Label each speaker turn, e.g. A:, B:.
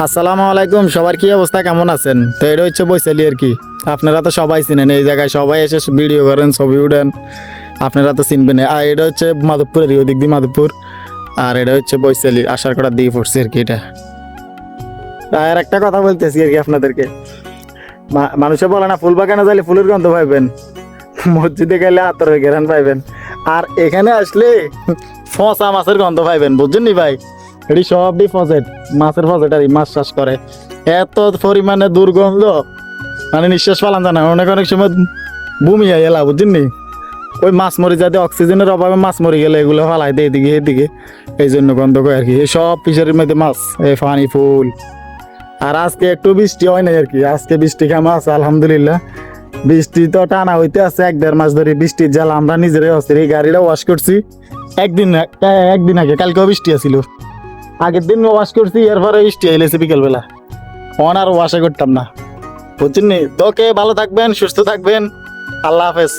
A: আসসালামু আলাইকুম, সবার কি অবস্থা, কেমন আছেন? তো এটা হচ্ছে বৈশালী আর কি। আপনারা তো সবাই চিনেন, এই জায়গায় সবাই এসে ভিডিও করেন, ছবি উঠেন, আপনারা তো চিনবেন। আর এটা হচ্ছে মাধবপুরের ওদিক দিয়ে মাধবপুর, আর এটা হচ্ছে বৈশালী আসার কটা দিয়ে পড়ছে আর কি। এটা আর একটা কথা বলতেছি আর কি আপনাদেরকে, মানুষে বলে না ফুল বাগানে যাইলে ফুলের গন্ধ পাইবেন, মসজিদে গেলে আতরের ঘেরান পাইবেন, আর এখানে আসলে ফসা মাছের গন্ধ পাইবেন। বুঝছেন নি ভাই, এটি সবই ফসেট, মাছের ফসেট আর মাছ চাষ করে। এত পরিমাণে দুর্গন্ধ, মানে নিঃশ্বাস পালান জানা, অনেক অনেক সময় বমি হয়ে গেলা। বুঝছেন নি, ওই মাছ মরি যাতে অক্সিজেনের অভাবে মাছ মরি গেলে এগুলো ফালাই দেয় এদিকে এদিকে, এই জন্য গন্ধ করে আর কি। এই সব ফিশারির মধ্যে মাছ, এই পানি ফুল। আর আজকে একটু বৃষ্টি হয় নাই আর কি, আজকে বৃষ্টি কেমন আছে আলহামদুলিল্লাহ। বৃষ্টি তো টানা হইতে আছে 1-1.5 মাস ধরে, বৃষ্টির জ্বালা আমরা নিজেরাই হচ্ছে। এই গাড়িটা ওয়াশ করছি একদিন আগে, কালকেও বৃষ্টি আছিল, আগের দিন ওয়াশ করছি, এরপরে বৃষ্টি আইলেছে বিকেলবেলা। আর ওয়াশে করতাম না। বুঝছেন নি, তোকে ভালো থাকবেন, সুস্থ থাকবেন, আল্লাহ হাফেজ।